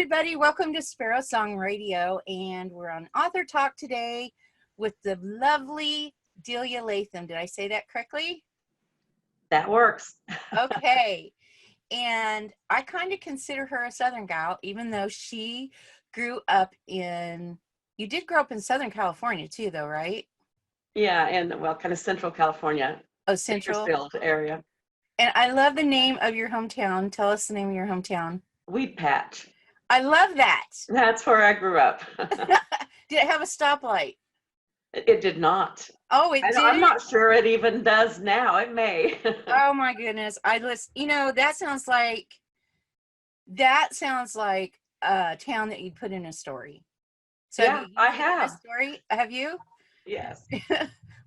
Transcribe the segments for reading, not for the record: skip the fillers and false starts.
everybody. Welcome to Sparrow Song Radio, and we're on Author Talk today with the lovely Delia Latham. Did I say that correctly? That works. Okay. And I kind of consider her a Southern gal, even though she grew up in, you did grow up in Southern California too, though, right? Yeah, and well, kind of Central California. Oh, Central. Bakersfield area. And I love the name of your hometown. Tell us the name of your hometown. Weedpatch. I love that. That's where I grew up. Did it have a stoplight? It did not. Oh, it did? I'm not sure it even does now. It may. Oh my goodness. That sounds like a town that you'd put in a story. So yeah, I have. A story? Have you? Yes.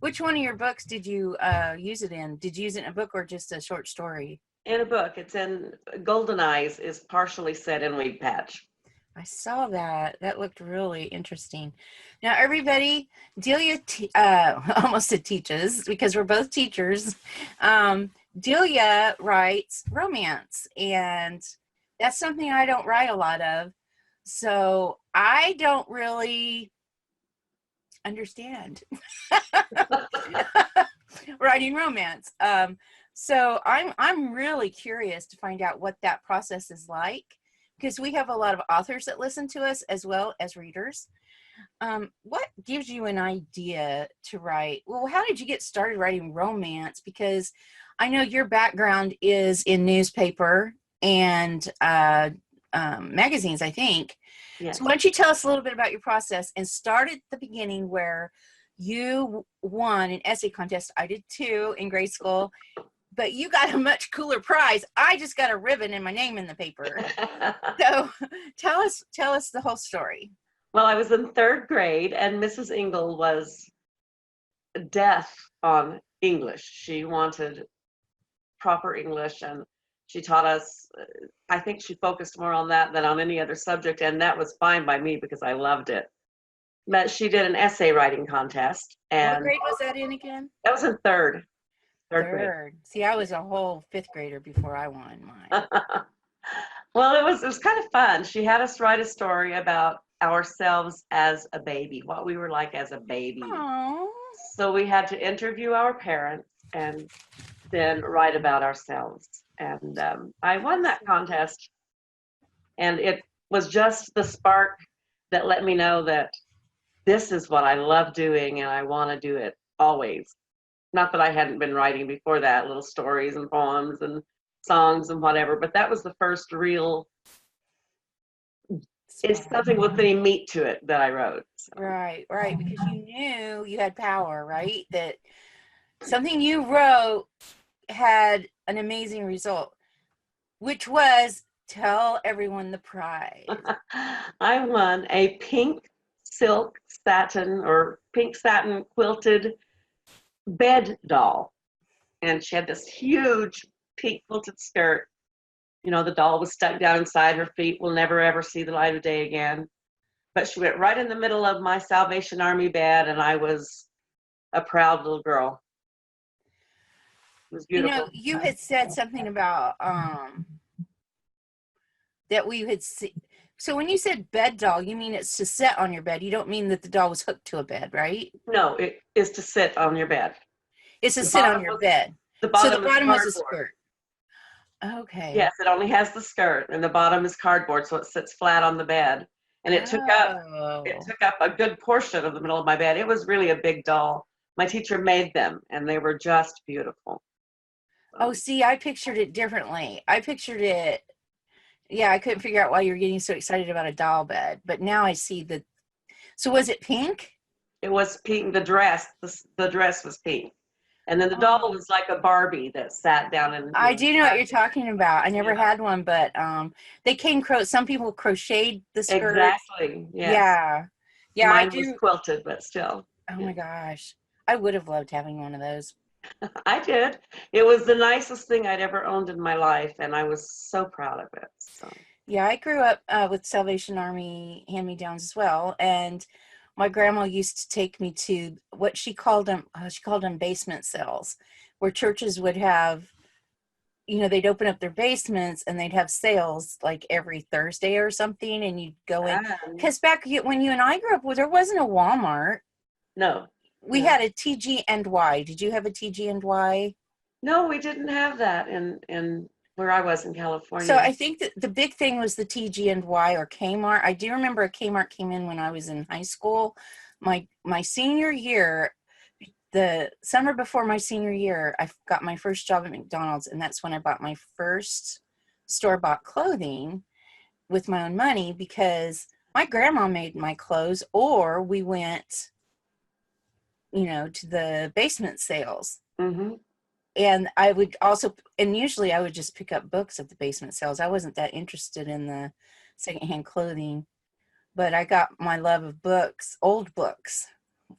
Which one of your books did you use it in? Did you use it in a book or just a short story? In a book. It's in Golden Eyes is partially set in Weedpatch. I saw that. That looked really interesting. Now, everybody, Delia almost said teaches because we're both teachers. Delia writes romance, and that's something I don't write a lot of. So I don't really understand writing romance. So I'm really curious to find out what that process is like, because we have a lot of authors that listen to us as well as readers. What gives you an idea to write? Well, how did you get started writing romance? Because I know your background is in newspaper and magazines, I think. Yes. So why don't you tell us a little bit about your process and start at the beginning where you won an essay contest. I did too in grade school, but you got a much cooler prize. I just got a ribbon and my name in the paper. So tell us the whole story. Well, I was in third grade, and Mrs. Ingle was deaf on English. She wanted proper English, and she taught us, I think she focused more on that than on any other subject, and that was fine by me because I loved it. But she did an essay writing contest. And what grade was that in again? That was in third grade. See, I was a whole fifth grader before I won mine. Well, it was kind of fun. She had us write a story about ourselves as a baby, what we were like as a baby. Aww. So we had to interview our parents and then write about ourselves. And I won that contest. And it was just the spark that let me know that this is what I love doing and I want to do it always. Not that I hadn't been writing before that, little stories and poems and songs and whatever, but that was the first real, it's something with any meat to it that I wrote. So. Right, because you knew you had power, right? That something you wrote had an amazing result, which was tell everyone the prize. I won a pink silk satin or pink satin quilted bed doll, and she had this huge pink quilted skirt. You know, the doll was stuck down inside. Her feet will never ever see the light of day again, but she went right in the middle of my Salvation Army bed, and I was a proud little girl. It was beautiful. You know, you had said something about that we had seen. So when you said bed doll, you mean it's to sit on your bed. You don't mean that the doll was hooked to a bed, right? No, it is to sit on your bed. It's to sit on your bed. The bottom, so the bottom was a skirt. Okay. Yes, it only has the skirt, and the bottom is cardboard, so it sits flat on the bed. And it took up a good portion of the middle of my bed. It was really a big doll. My teacher made them, and they were just beautiful. Oh, see, I pictured it differently. I pictured it. Yeah, I couldn't figure out why you were getting so excited about a doll bed, but now I see that. So was it pink? It was pink. The dress was pink, and then the doll was like a Barbie that sat down and. I do know what you're talking about. I never had one, but they came some people crocheted the skirt. Exactly. Yes. Yeah. Mine was quilted, but still. Oh my gosh, I would have loved having one of those. I did. It was the nicest thing I'd ever owned in my life, and I was so proud of it. So. Yeah, I grew up with Salvation Army hand-me-downs as well, and my grandma used to take me to what she called them basement cells, where churches would have you know, they'd open up their basements and they'd have sales like every Thursday or something, and you'd go in. Because back when you and I grew up, well, there wasn't a Walmart. No. We had a TG and Y. Did you have a TG and Y? No, we didn't have that in where I was in California. So I think that the big thing was the TG and Y or Kmart. I do remember a Kmart came in when I was in high school. My senior year, the summer before my senior year, I got my first job at McDonald's, and that's when I bought my first store-bought clothing with my own money, because my grandma made my clothes, or we went, you know, to the basement sales. Mm-hmm. And I would also, and usually I would just pick up books at the basement sales. I wasn't that interested in the secondhand clothing, but I got my love of books, old books,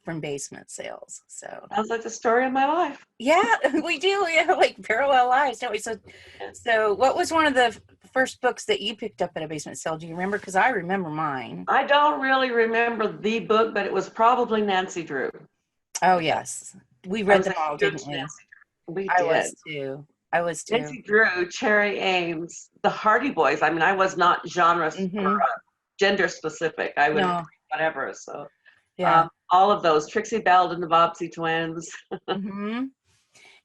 from basement sales. So sounds like the story of my life. Yeah, we do. We have like parallel lives, don't we? So what was one of the first books that you picked up at a basement sale? Do you remember? Because I remember mine. I don't really remember the book, but it was probably Nancy Drew. Oh yes, we read them all, didn't we? We did. I was too. Nancy Drew, Cherry Ames, the Hardy Boys. I mean, I was not genre or gender specific. I would read whatever. So yeah, all of those, Trixie Belle and the Bobbsey Twins. And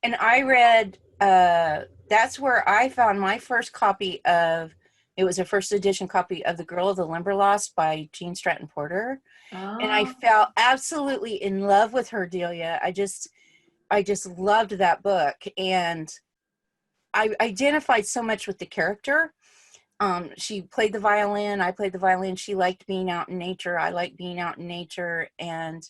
I read. That's where I found my first copy of. It was a first edition copy of The Girl of the Limberlost by Jean Stratton Porter, and I fell absolutely in love with her, Delia. I just loved that book, and I identified so much with the character. She played the violin, I played the violin. She liked being out in nature, I liked being out in nature, and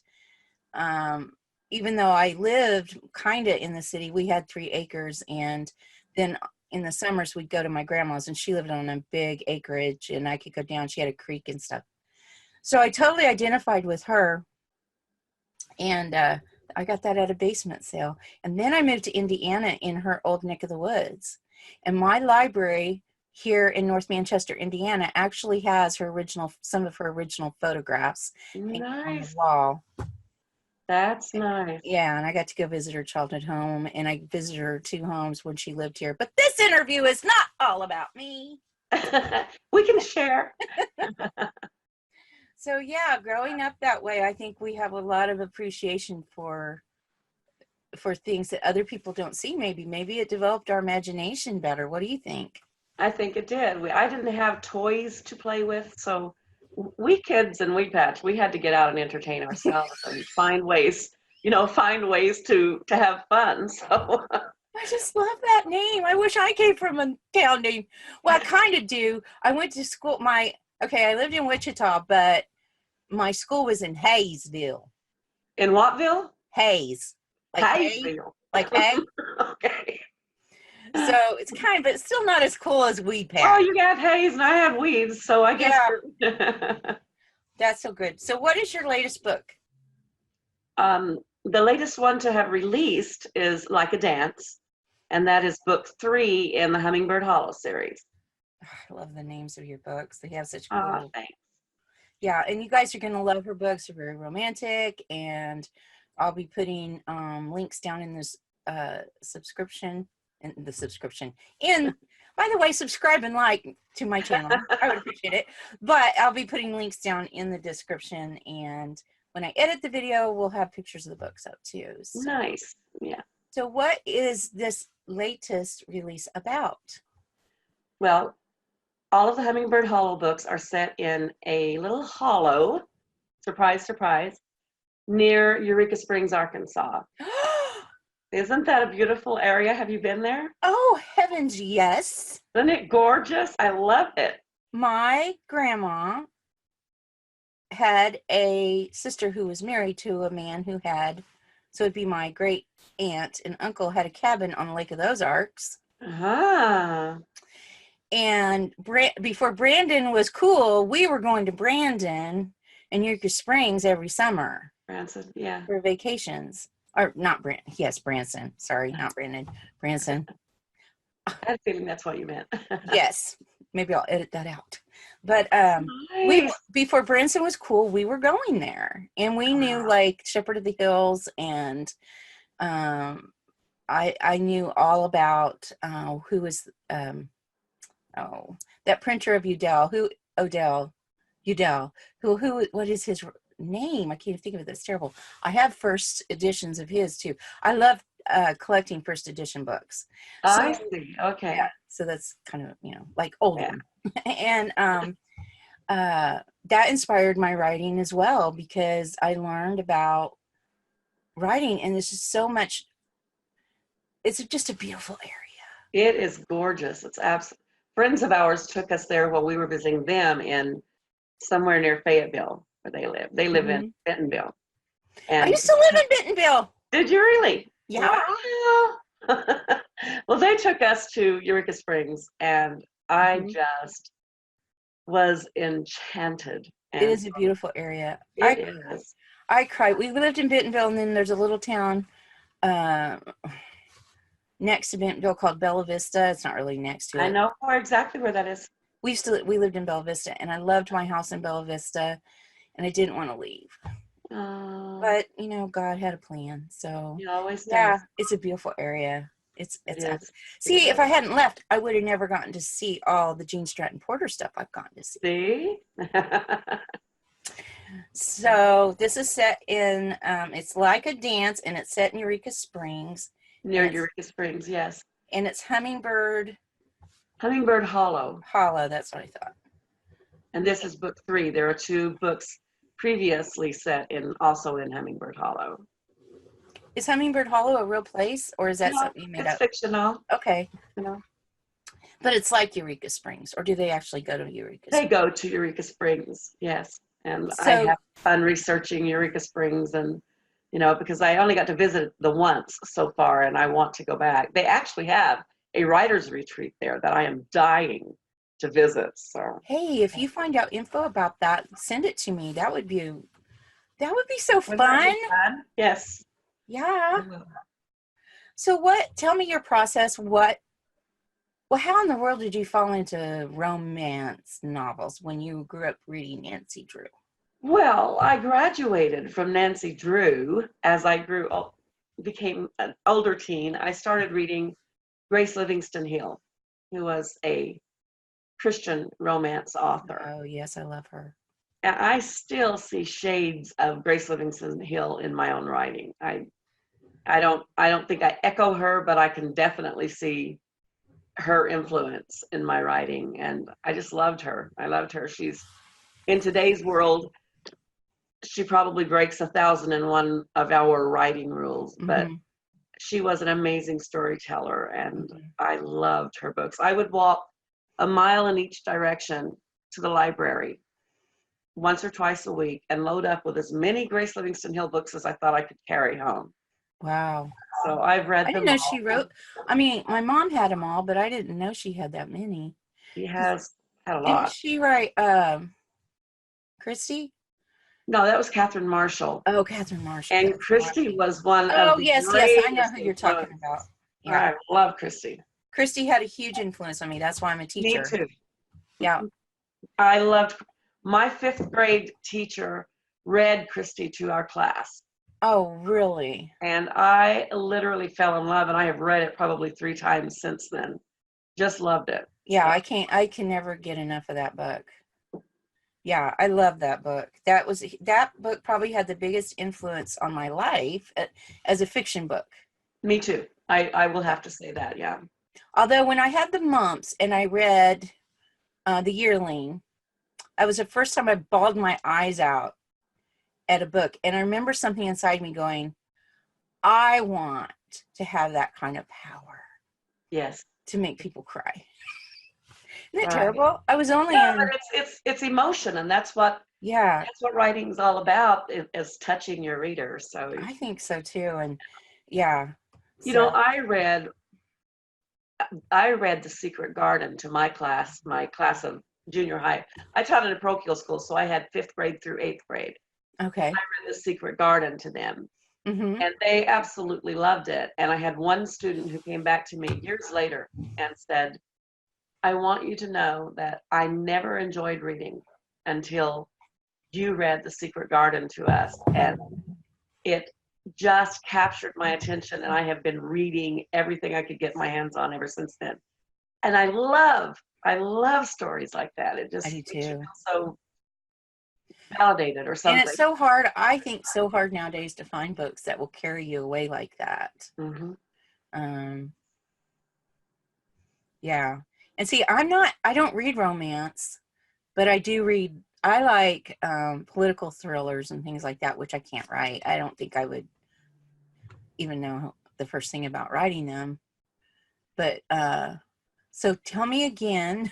even though I lived kind of in the city, we had 3 acres, and then in the summers we'd go to my grandma's, and she lived on a big acreage, and I could go down. She had a creek and stuff, so I totally identified with her, and I got that at a basement sale. And then I moved to Indiana in her old neck of the woods. And my library here in North Manchester, Indiana, actually has some of her original photographs hanging on the wall. That's nice. Yeah, and I got to go visit her childhood home, and I visited her 2 homes when she lived here. But this interview is not all about me. We can share. So yeah, growing up that way, I think we have a lot of appreciation for things that other people don't see. Maybe it developed our imagination better. What do you think? I think it did. I didn't have toys to play with, so we kids in Weedpatch, we had to get out and entertain ourselves and find ways to have fun. So I just love that name. I wish I came from a town name. Well, I kind of do. I went to school. I lived in Wichita, but my school was in Hayesville. In Whatville? Hayes. Like Hayesville. Like hay? Okay. So it's but still not as cool as Weedpatch. Oh, you have haze and I have weeds, so I guess. Yeah. That's so good. So what is your latest book? The latest one to have released is Like a Dance, and that is book 3 in the Hummingbird Hollow series. I love the names of your books. They have such cool. Thanks. Yeah, and you guys are going to love her books. They're very romantic, and I'll be putting links down in this subscription. And by the way, subscribe and like to my channel. I would appreciate it. But I'll be putting links down in the description, and when I edit the video, we'll have pictures of the books up too. So. Nice. Yeah. So what is this latest release about? Well, all of the Hummingbird Hollow books are set in a little hollow, surprise, surprise, near Eureka Springs, Arkansas. Isn't that a beautiful area? Have you been there? Oh, heavens, yes. Isn't it gorgeous? I love it. My grandma had a sister who was married to a man who had, so it'd be my great aunt and uncle, had a cabin on the Lake of the Ozarks. And before Brandon was cool, we were going to Brandon and Eureka Springs every summer. Branson, yeah. For vacations. Or not Brandon. Yes, Branson. Sorry, not Brandon. Branson. I had a feeling that's what you meant. Yes. Maybe I'll edit that out. But nice. before Branson was cool, we were going there. And we knew like Shepherd of the Hills and I knew all about who was that printer of Udell, who what is his name? I can't think of it. That's terrible. I have first editions of his too. I love collecting first edition books. I So see. Okay. yeah, so that's kind of like old Yeah. one. And that inspired my writing as well, because I learned about writing, and there's just so much. It's just a beautiful area. It is gorgeous. It's absolutely. Friends of ours took us there while we were visiting them in somewhere near Fayetteville, where they live. They live in Mhm. Bentonville. I And used to live in Bentonville. did you really? Yeah. Wow. Well, they took us to Eureka Springs, and I Mhm. just was enchanted. It And is a beautiful area. it is. I cried. We lived in Bentonville, and then there's a little town uh, next to Bentonville called Bella Vista. It's not really next to I it. know exactly where that is. We lived in Bella Vista, and I loved my house in Bella Vista, and I didn't want to leave. Oh, But God had a plan. So he always yeah, does. it's a beautiful area. It Absolutely. is. It See, if I is. hadn't left, I would have never gotten to see all the Gene Stratton Porter stuff I've gotten to see. See? So this is set in it's like a dance, and it's set in Eureka Springs, Near and Eureka Springs, yes. it's Hummingbird Hummingbird Hollow. Hollow. That's what I thought. And this is book 3. There are 2 books previously set also in Hummingbird Hollow. Is Hummingbird Hollow a real place, or is that No, something you made it's up? fictional. Okay. You know, But it's like Eureka Springs, or do they actually go to Eureka they Springs? go to Eureka Springs, yes. And I So have fun researching Eureka Springs, and because I only got to visit the once so far, and I want to go back. They actually have a writer's retreat there that I am dying to visit. So hey, if you find out info about that, send it to me. That would be so wouldn't that fun. be fun? Yes. Yeah. So tell me your process. How in the world did you fall into romance novels when you grew up reading Nancy Drew? Well, I graduated from Nancy Drew as I became an older teen. I started reading Grace Livingston Hill, who was a Christian romance author. Oh, yes, I love her. And I still see shades of Grace Livingston Hill in my own writing. I don't think I echo her, but I can definitely see her influence in my writing, and I just loved her. I loved her. She's in today's world, she probably breaks 1,001 of our writing rules, but Mm-hmm. she was an amazing storyteller, and Mm-hmm. I loved her books. I would walk a mile in each direction to the library once or twice a week and load up with as many Grace Livingston Hill books as I thought I could carry home. Wow. So I've read I didn't them know all. she wrote. I mean, my mom had them all, but I didn't know she had that many. She has had a Didn't lot. she write Christy? No, that was Catherine Marshall. Oh, Catherine Marshall. And That's Christy right. was one of Oh, the yes, yes. I know greatest who you're talking about. influences. Yeah. I love Christy. Christy had a huge influence on me. That's why I'm a Me teacher. too. Yeah. I loved my 5th grade teacher read Christy to our class. Oh, really? And I literally fell in love, and I have read it probably 3 times since then. Just loved it. Yeah, So, I can never get enough of that book. Yeah, I love that book. That book probably had the biggest influence on my life as a fiction book. me too. I will have to say that, yeah. Although when I had the mumps and I read The Yearling, it was the first time I bawled my eyes out at a book. And I remember something inside me going, I want to have that kind of power Yes. to make people cry. Isn't that Right. terrible? I was only No, in, but it's emotion, and that's what yeah, writing's all about, is touching your reader. So, I think so too. And yeah, you know, so, I read The Secret Garden to my class of junior high. I taught in a parochial school, so I had 5th grade through 8th grade. okay. I read The Secret Garden to them, Mm-hmm. and they absolutely loved it. And I had one student who came back to me years later and said, I want you to know that I never enjoyed reading until you read The Secret Garden to us, and it just captured my attention, and I have been reading everything I could get my hands on ever since then. And I love stories like that. It I just do makes you too. feel so validated or And it's something. so hard, I think, so hard nowadays to find books that will carry you away like that. Mm-hmm. Um, yeah. And see, I don't read romance, but I do read, I like political thrillers and things like that, which I can't write. I don't think I would even know the first thing about writing them. But so tell me again,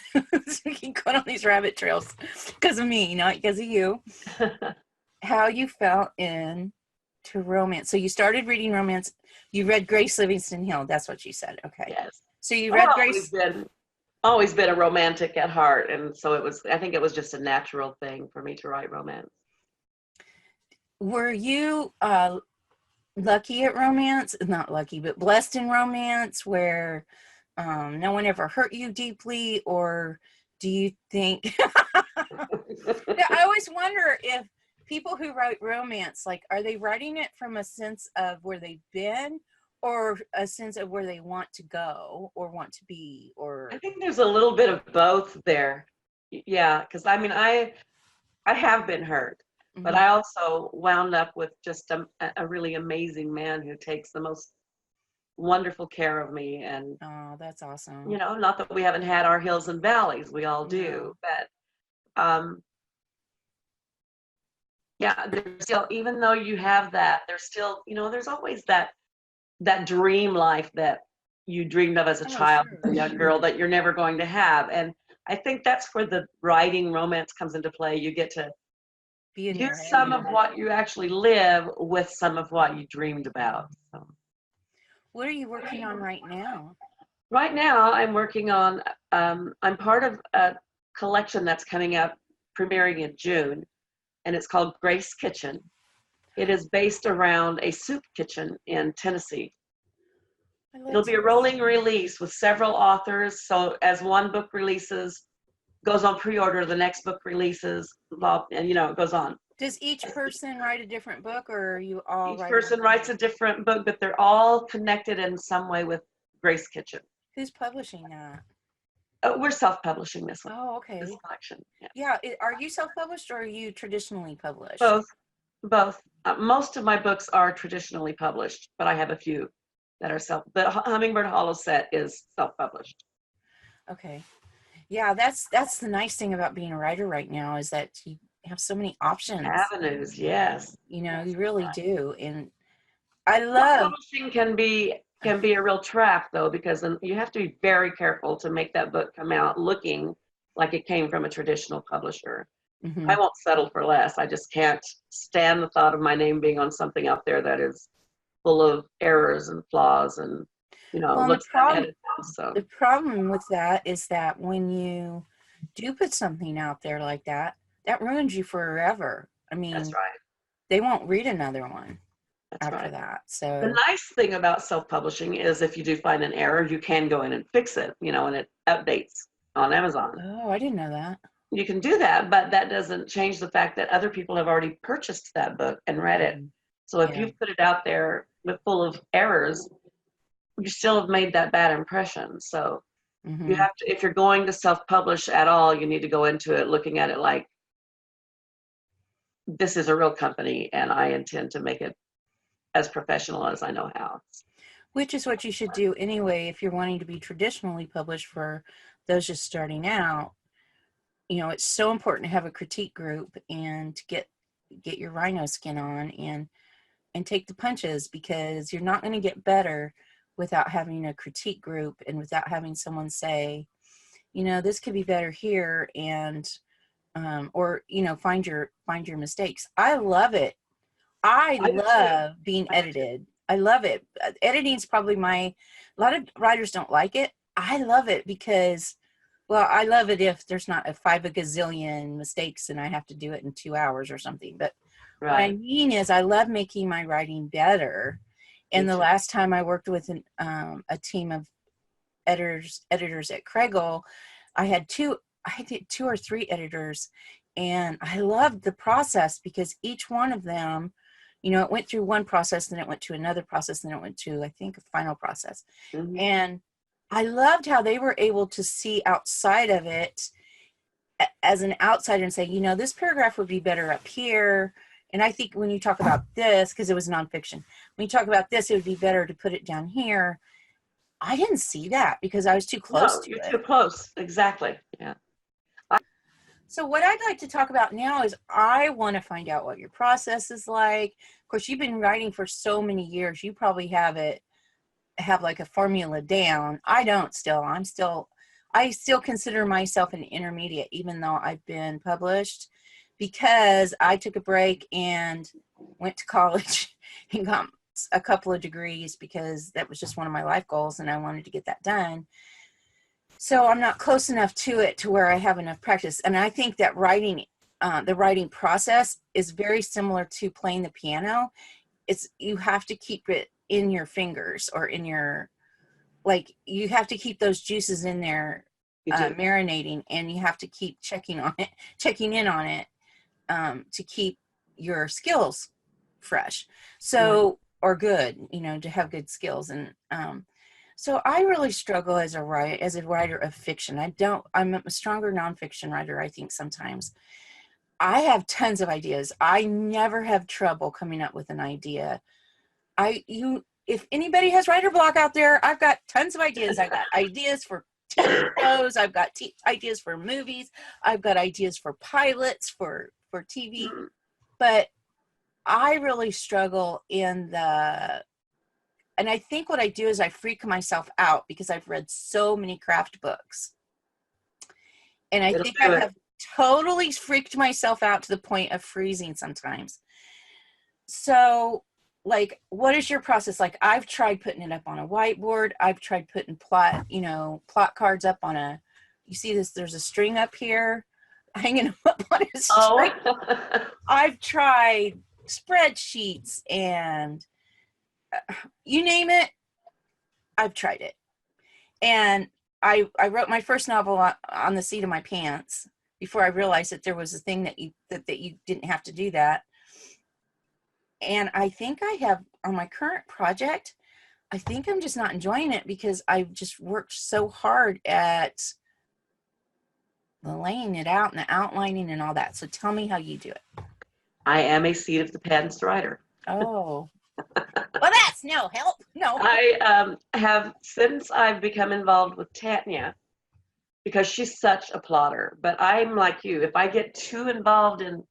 we keep going on these rabbit trails because of me, not because of you, how you fell into romance. So you started reading romance. You read Grace Livingston Hill. That's what you said. Okay. Yes. So you I've read Grace. always been a romantic at heart, and so I think it was just a natural thing for me to write romance. Were you lucky at romance? Not lucky, but blessed in romance where no one ever hurt you deeply? Or do you think I always wonder if people who write romance, like, are they writing it from a sense of where they've been or a sense of where they want to go or want to be? I Or think there's a little bit of both there. Yeah, because I mean, I have been hurt, but I Mhm. also wound up with just a really amazing man who takes the most wonderful care of me. And, Oh, that's awesome. not that we haven't had our hills and valleys, we all do, No. but yeah, there's still, even though you have that, there's still, there's always that dream life that you dreamed of as a Oh, child, sure. as a young girl, that you're never going to have. And I think that's where the writing romance comes into play. You get to Be in your use head some of more. what you actually live with some of what you dreamed about. So What are you working on right now? right now, I'm working on, I'm part of a collection that's coming up, premiering in June, and it's called Grace Kitchen. It is based around a soup kitchen in Tennessee. I love It'll be a Tennessee. rolling release with several authors. So as one book releases, goes on pre-order, the next book releases, and it goes on. Does each person write a different book, or are you all Each writing? person writes a different book, but they're all connected in some way with Grace Kitchen. Who's publishing that? We're self-publishing this one, Oh, this okay. collection. Yeah. Yeah. Are you self-published or are you traditionally published? Both, both. Most of my books are traditionally published, but I have a few that are The Hummingbird Hollow set is self-published. Okay. Yeah, that's the nice thing about being a writer right now is that you have so many options. Avenues, yes. You really do. And I love, Self-publishing can be a real trap though, because then you have to be very careful to make that book come out looking like it came from a traditional publisher. I mhm. won't settle for less. I just can't stand the thought of my name being on something out there that is full of errors and flaws and Well, and looks unedited. So the problem with that is that when you do put something out there like that, that ruins you forever. I that's mean, right. they won't read another one That's after right. that. The So, nice thing about self-publishing is if you do find an error, you can go in and fix it, and it updates on Amazon. oh, I didn't know that. You can do that, but that doesn't change the fact that other people have already purchased that book and read it. Mhm. So if Yeah. you put it out there with full of errors, you still have made that bad impression. So you Hmm. have to, if you're going to self-publish at all, you need to go into it looking at it like this is a real company and I intend to make it as professional as I know how. Which is what you should do anyway if you're wanting to be traditionally published for those just starting out. It's so important to have a critique group and to get your rhino skin on and take the punches because you're not going to get better without having a critique group and without having someone say, this could be better here and or find your mistakes. I love it. I I do too. love being I do too. edited. I love it. Editing is probably a lot of writers don't like it. I love it because, well, I love it if there's not a gazillion mistakes and I have to do it in 2 hours or something. But what I Right. mean is I love making my writing better. Me And the too. last time I worked with a team of editors at Kregel, I did 2 or 3 editors, and I loved the process because each one of them You know, it went through one process, then it went to another process, then it went to, I think, a final process. Mhm. And I loved how they were able to see outside of it as an outsider and say, you know, this paragraph would be better up here. And I think when you talk about this, because it was nonfiction, when you talk about this, it would be better to put it down here. I didn't see that because I was too close No, to you're it. too close. Exactly. Yeah. So what I'd like to talk about now is I want to find out what your process is like. Of course, you've been writing for so many years. You probably have like a formula down. I don't still. I still consider myself an intermediate, even though I've been published, because I took a break and went to college and got a couple of degrees because that was just one of my life goals and I wanted to get that done. So I'm not close enough to it to where I have enough practice. And I think that the writing process is very similar to playing the piano. It's, you have to keep it in your fingers or in your, like, you have to keep those juices in there, You do. marinating, and you have to keep checking in on it, to keep your skills fresh. So, or good, you know, to have good skills. And, so I really struggle as a writer of fiction. I'm a stronger nonfiction writer, I think sometimes. I have tons of ideas. I never have trouble coming up with an idea. If anybody has writer block out there, I've got tons of ideas. I've got ideas for TV shows. I've got ideas for movies. I've got ideas for pilots for TV. Mhm. But I really struggle and I think what I do is I freak myself out because I've read so many craft books. And I It'll think I do it. have totally freaked myself out to the point of freezing sometimes. So, like, what is your process? Like, I've tried putting it up on a whiteboard. I've tried putting plot cards up on you see this, there's a string up here, hanging them up on a Oh. string. I've tried spreadsheets and you name it, I've tried it. And I wrote my first novel on the seat of my pants before I realized that there was a thing that you didn't have to do that. And I think I have, on my current project, I think I'm just not enjoying it because I've just worked so hard at the laying it out and the outlining and all that. So tell me how you do it. I am a seat of the pants writer. Oh, well, that's no help. No. I have, since I've become involved with Tanya, because she's such a plotter. But I'm like you. If I get too involved in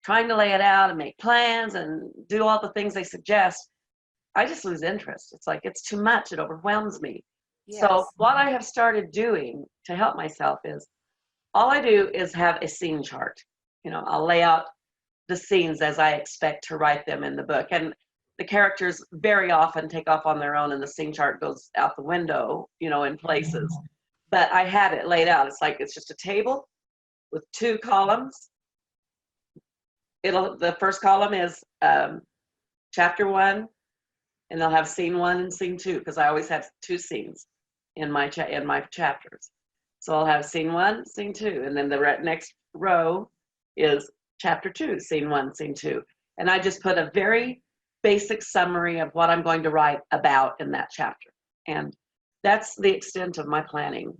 trying to lay it out and make plans and do all the things they suggest, I just lose interest. It's like it's too much. It overwhelms me. So Yes. what I have started doing to help myself is all I do is have a scene chart. You know, I'll lay out the scenes as I expect to write them in the book. And the characters very often take off on their own and the scene chart goes out the window, you know, in places. But I had it laid out. It's like it's just a table with two columns. The first column is chapter 1, and they'll have scene 1 and scene 2 because I always have 2 scenes in my chapters. So I'll have scene 1, scene 2, and then the next row is chapter 2, scene 1, scene 2, and I just put a very basic summary of what I'm going to write about in that chapter, and that's the extent of my planning.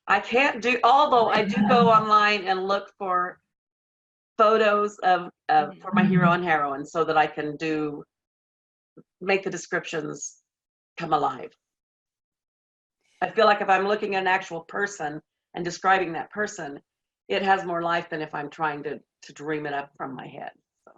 I can't do, although I do go online and look for photos of for my hero and heroine so that I can make the descriptions come alive. I feel like if I'm looking at an actual person and describing that person, it has more life than if I'm trying to dream it up from my head. So.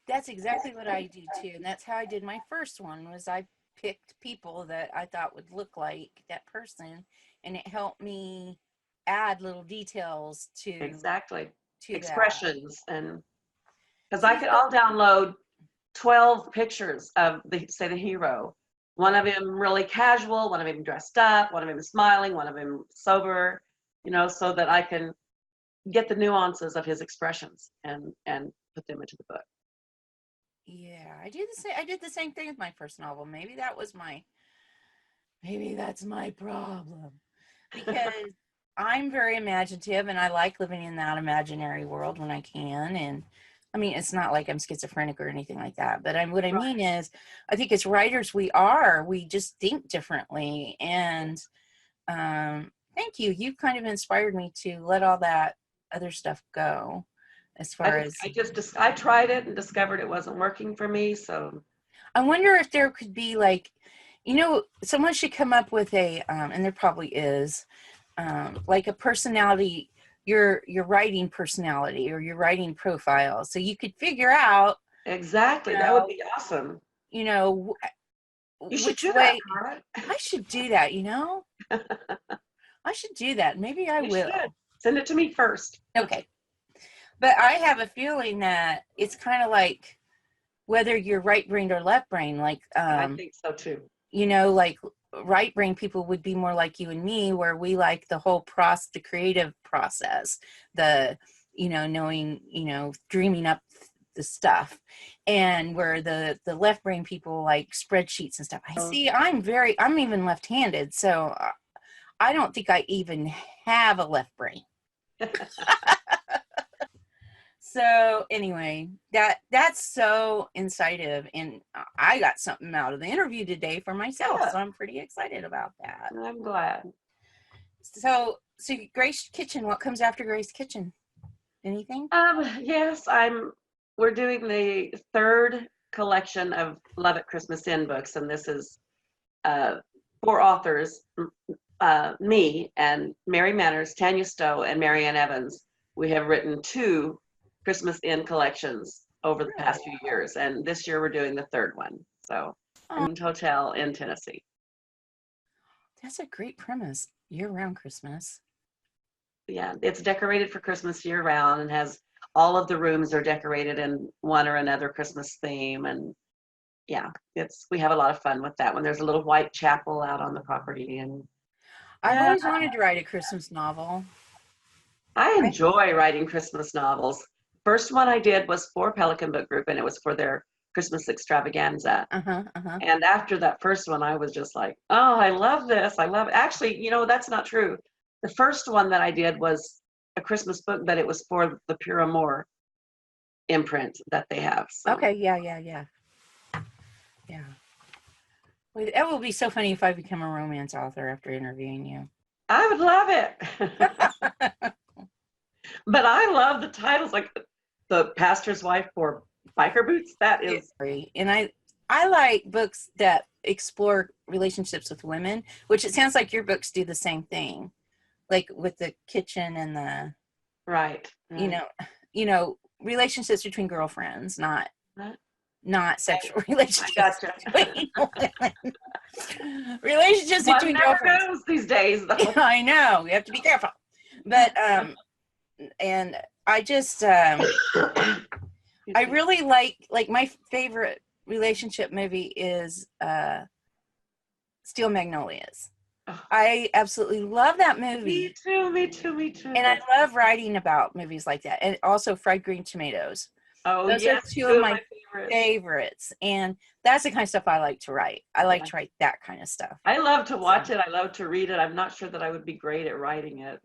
That's exactly what I do too. And that's how I did my first one, was I picked people that I thought would look like that person, and it helped me add little details Exactly. to Expressions, and because that. I'll download 12 pictures of say the hero. One of him really casual, one of him dressed up, one of him smiling, one of him sober, you know, so that I can get the nuances of his expressions and put them into the book. Yeah, I did the same thing with my first novel. Maybe that's my problem, because I'm very imaginative and I like living in that imaginary world when I can. And I mean, it's not like I'm schizophrenic or anything like that, but what I Right. mean is, I think as writers, we just think differently. And thank you. You kind of inspired me to let all that other stuff go as far as, I tried it and discovered it wasn't working for me. So I wonder if there could be like, someone should come up with and there probably is, like a personality, your writing personality or your writing profile. So you could figure out, exactly, you that would know, be awesome. you know, You should which do that, way Karla. I should do that, I should do that. Maybe I You should. will. Send it to me first. Okay. But I have a feeling that it's kind of like whether you're right brained or left brain, like, I think so too. like right brain people would be more like you and me, where we like the whole the creative process, the, knowing, dreaming up the stuff, and where the left brain people like spreadsheets and stuff. I'm even left-handed, so I don't think I even have a left brain. So anyway, that's so incisive, and I got something out of the interview today for myself, Yeah. so I'm pretty excited about that. I'm glad. So Grace Kitchen, what comes after Grace Kitchen? Anything? Yes, we're doing the third collection of Love at Christmas Inn books, and this is 4 authors, me and Mary Manners, Tanya Stowe, and Marianne Evans. We have written 2 Christmas Inn collections over the past few years, and this year we're doing the third one. So, Hotel in Tennessee. That's a great premise. Year-round Christmas. Yeah, it's decorated for Christmas year round and has all of the rooms are decorated in one or another Christmas theme. And yeah, we have a lot of fun with that one. There's a little white chapel out on the property, and I've always wanted to write a Christmas novel. I enjoy writing Christmas novels. First one I did was for Pelican Book Group, and it was for their Christmas extravaganza. And after that first one, I was just like, oh, I love this. I love it. Actually, that's not true. The first one that I did was a Christmas book, but it was for the Pure Amour imprint that they have. So. Okay, yeah. Well, that will be so funny if I become a romance author after interviewing you. I would love it. But I love the titles, like The Pastor's Wife for Biker Boots. That is. And I like books that explore relationships with women, which it sounds like your books do the same thing, like with the kitchen and the Right. relationships between girlfriends, not sexual relationships. Gotcha. Between women. Relationships between girlfriends. Knows these days, though. I know, you have to be careful. But and I just I really like my favorite relationship movie is Steel Magnolias. I absolutely love that movie. Me too. And I love writing about movies like that. And also Fried Green Tomatoes. Oh, those are 2 of my favorites. And that's the kind of stuff I like to write. I like to write that kind of stuff. I love to watch it. I love to read it. I'm not sure that I would be great at writing it.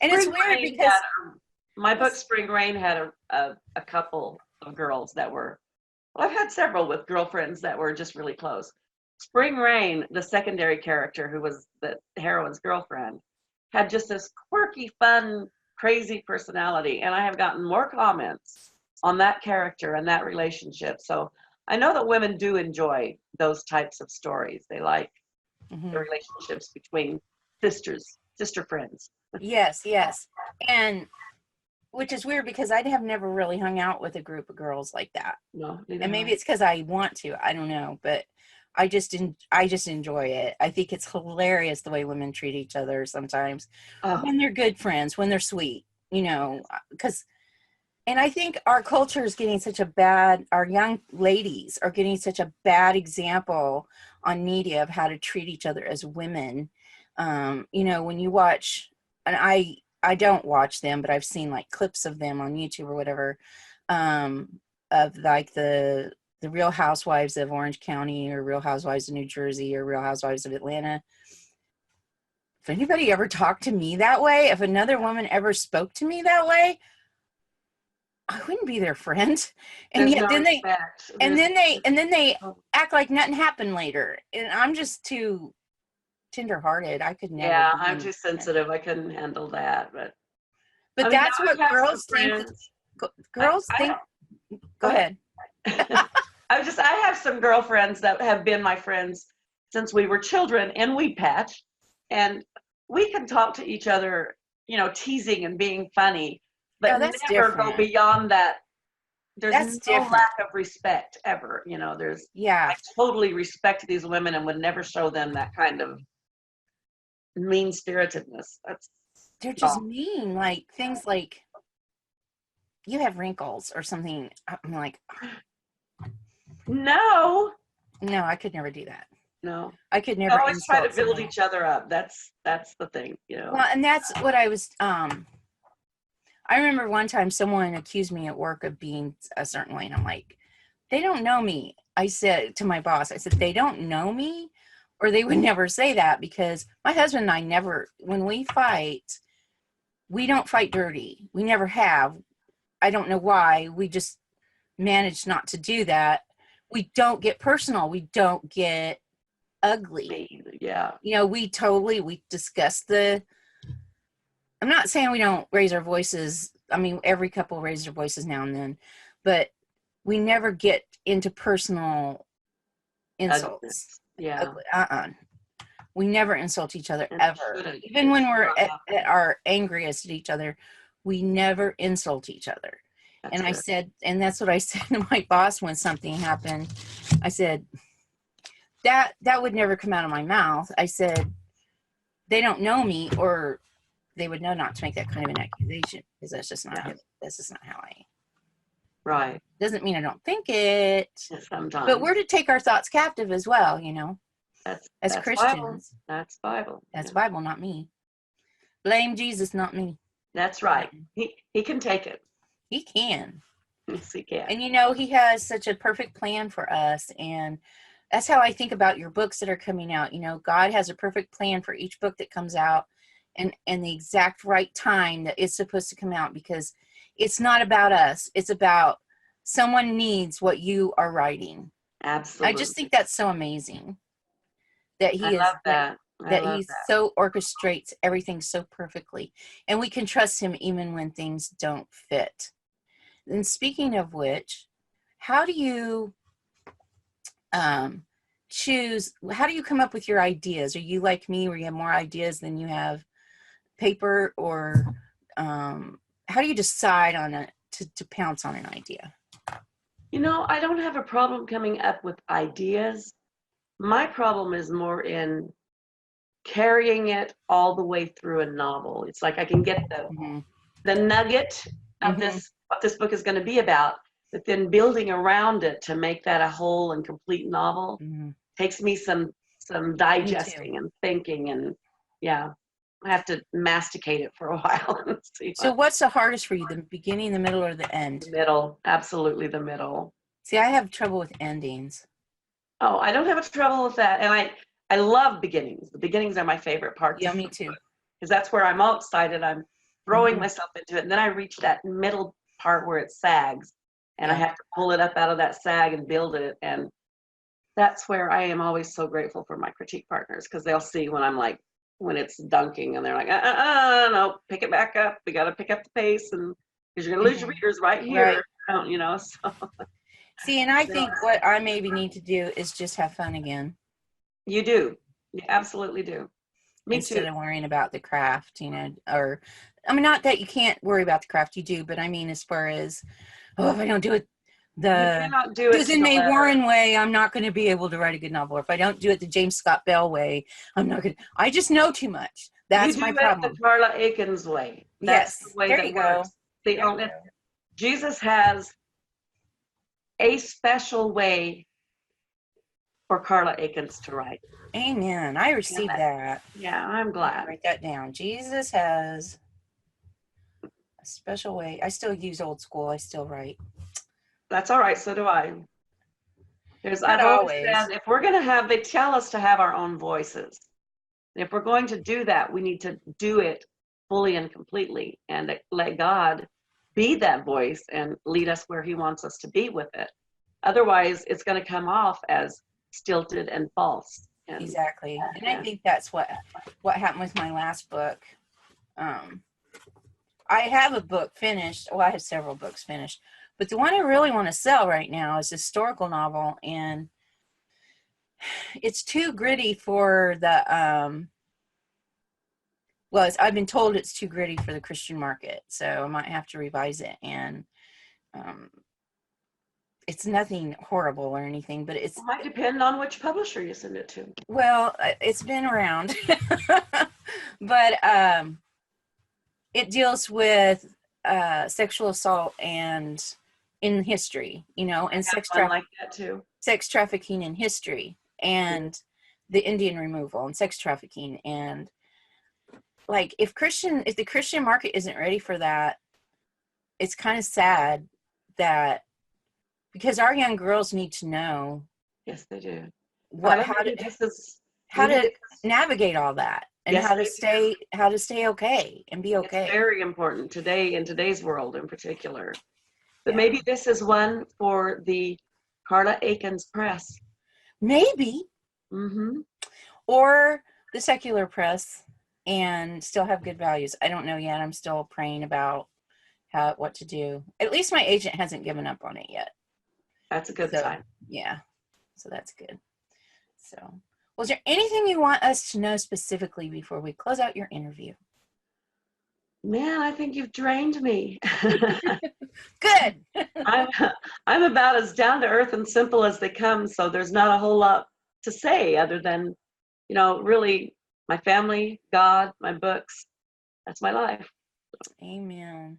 And it's weird because my book Spring Rain had a couple of girls that were, I've had several with girlfriends that were just really close. Spring Rain, the secondary character who was the heroine's girlfriend, had just this quirky, fun, crazy personality. And I have gotten more comments on that character and that relationship. So I know that women do enjoy those types of stories. They like the relationships between sister friends. Yes. And which is weird because I have never really hung out with a group of girls like that. No, and maybe it's because I want to. I don't know, but I just enjoy it. I think it's hilarious the way women treat each other sometimes when they're good friends, when they're sweet, because. And I think our culture is getting our young ladies are getting such a bad example on media of how to treat each other as women. When you watch, and I don't watch them, but I've seen like clips of them on YouTube or whatever, of like the Real Housewives of Orange County or Real Housewives of New Jersey or Real Housewives of Atlanta. If anybody ever talked to me that way, if another woman ever spoke to me that way, I wouldn't be their friend. And There's yet no then respect. and then they Oh, act like nothing happened later. And I'm just too tenderhearted. I could never yeah, be I'm in too sensitive. I couldn't handle that. But but I mean, that's what I have some girls think. friends. Girls I think, go go ahead. ahead. I have some girlfriends that have been my friends since we were children in Weedpatch, and we can talk to each other, teasing and being funny, Oh, but that's never go different. beyond that. There's That's no different. lack of respect ever. Yeah. I totally respect these women and would never show them that kind of mean spiritedness. That's They're just wrong. mean. Like things like, you have wrinkles or something. I'm like, No, no, I could never do that. no. I could We never always try to insult build somebody. each other up. That's the thing. Well, and that's what I was, I remember one time someone accused me at work of being a certain way. And I'm like, they don't know me. I said to my boss, I said, they don't know me, or they would never say that, because my husband and I never, when we fight, we don't fight dirty. We never have. I don't know why. We just manage not to do that. We don't get personal. We don't get ugly. Yeah. We discuss I'm not saying we don't raise our voices. I mean, every couple raises their voices now and then, but we never get into personal Ugliness. insults. Yeah. Ugly. We never insult each other And ever. shouldn't. Even when we're Not at happening. our angriest at each other, we never insult each other. That's And I good. said, and that's what I said to my boss when something happened. I said, that would never come out of my mouth. I said, they don't know me, or they would know not to make that kind of an accusation, because that's just not Yeah. that's just not how I am. Right. Doesn't mean I don't think it, Sometimes. but we're to take our thoughts captive as well, as That's Bible. Christians. That's Bible. That's Yeah. Bible, not me. Blame Jesus, not me. That's right. He can take it. He can. Yes, he can. And he has such a perfect plan for us. And that's how I think about your books that are coming out. God has a perfect plan for each book that comes out, and the exact right time that it's supposed to come out, because it's not about us. It's about someone needs what you are writing. Absolutely. I just think that's so amazing that I love that. that he so orchestrates everything so perfectly, and we can trust him even when things don't fit. And speaking of which, how do you choose? How do you come up with your ideas? Are you like me, where you have more ideas than you have paper, or how do you decide on to pounce on an idea? I don't have a problem coming up with ideas. My problem is more in carrying it all the way through a novel. It's like I can get the nugget of this, what this book is going to be about, but then building around it to make that a whole and complete novel takes me some digesting and thinking, and yeah, I have to masticate it for a while and see. So what's the hardest for you, the beginning, the middle, or the end? The middle, absolutely the middle. See, I have trouble with endings. Oh, I don't have trouble with that, and I love beginnings. The beginnings are my favorite parts. Yeah, me too. Because that's where I'm all excited. I'm throwing myself into it, and then I reach that middle part where it sags, and I have to pull it up out of that sag and build it. And that's where I am always so grateful for my critique partners, because they'll see when it's dunking, and they're like, no, pick it back up. We got to pick up the pace, and because you're gonna lose your readers right here. Right. So. See, and I think what I maybe need to do is just have fun again. You do. You absolutely do. Me Instead too. of worrying about the craft, or, I mean, not that you can't worry about the craft, you do, but I mean, as far as, if I don't do it the Susan May Warren way, I'm not going to be able to write a good novel. Or if I don't do it the James Scott Bell way, I'm not going to, I just know too much. That's my problem. The Karla Akins way. That's the way that works. Jesus has a special way for Karla Akins to write. Amen. I received that. Yeah, I'm glad. Write that down. Jesus has a special way. I still use old school. I still write. That's all right. So do I. I've always said, if we're going to have, they tell us to have our own voices. If we're going to do that, we need to do it fully and completely, and let God be that voice and lead us where he wants us to be with it. Otherwise, it's going to come off as stilted and false. And, Exactly. And I think that's what happened with my last book. I have a book finished. Well, I have several books finished, but the one I really want to sell right now is a historical novel, and it's too gritty for the I've been told it's too gritty for the Christian market, so I might have to revise it. And it's nothing horrible or anything, but it might depend on which publisher you send it to. Well, it's been around, but it deals with sexual assault and in history, and sex trafficking in history, and the Indian removal and sex trafficking. And like, if the Christian market isn't ready for that, it's kind of sad that, because our young girls need to know. Yes, they do. How to navigate all that, and how to stay okay and be okay. It's very important today, in today's world in particular. But maybe this is one for the Karla Akins press. Maybe. Mm-hmm. Or the secular press, and still have good values. I don't know yet. I'm still praying about what to do. At least my agent hasn't given up on it yet. That's a good sign. Yeah. So that's good. So, was there anything you want us to know specifically before we close out your interview? Man, I think you've drained me. Good. I'm about as down to earth and simple as they come, so there's not a whole lot to say other than, really my family, God, my books. That's my life. Amen.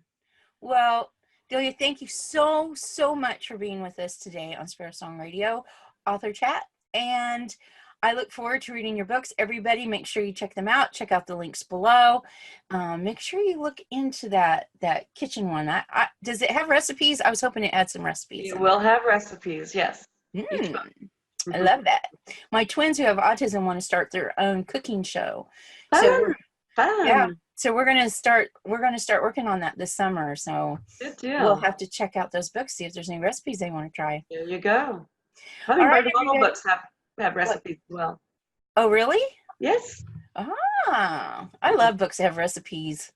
Well, Delia, thank you so much for being with us today on Spirit Song Radio Author Chat, and I look forward to reading your books. Everybody, make sure you check them out. Check out the links below. Make sure you look into that kitchen one. Does it have recipes? I was hoping it had some recipes. It will have recipes, yes. I love that. My twins who have autism want to start their own cooking show. Fun. Yeah. So we're gonna start working on that this summer. So good deal. We'll have to check out those books, see if there's any recipes they want to try. There you go. All books have recipes as well. Oh, really? Yes. Ah, I love books that have recipes.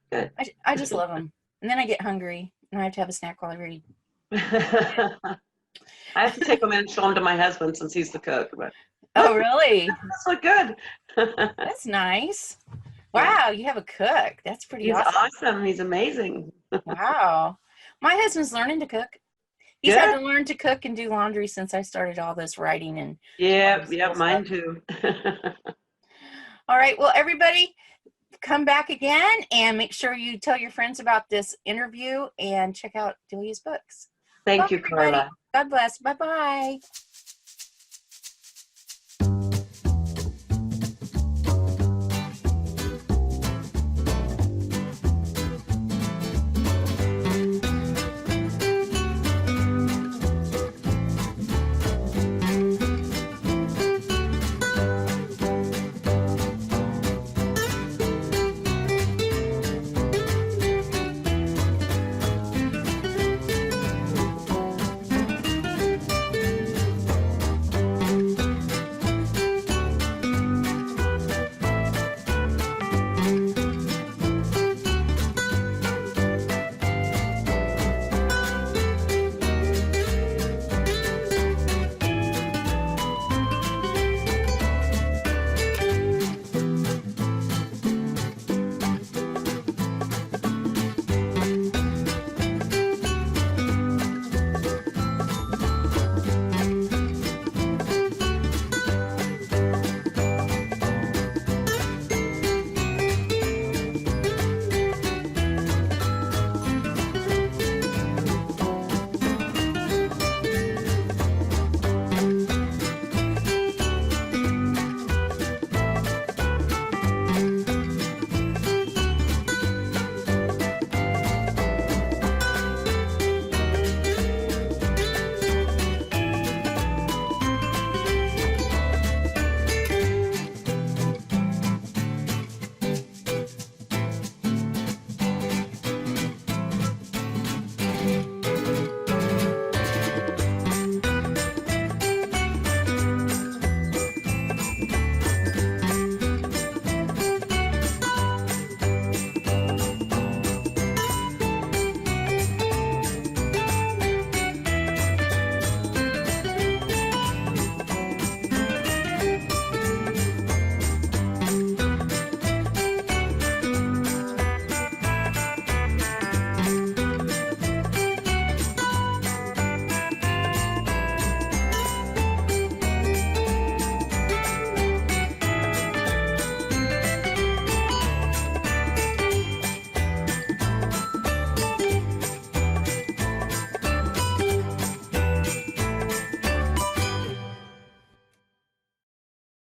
Good. I just love them. And then I get hungry and I have to have a snack while I read. I have to take them and show them to my husband since he's the cook. But oh, really? That's so good. That's nice. Wow, you have a cook. That's pretty awesome. He's awesome. He's amazing. Wow. My husband's learning to cook. He's had to learn to cook and do laundry since I started all this writing. And mine too. All right. Well, everybody, come back again and make sure you tell your friends about this interview and check out Delia's books. Thank you, Karla. God bless. Bye-bye.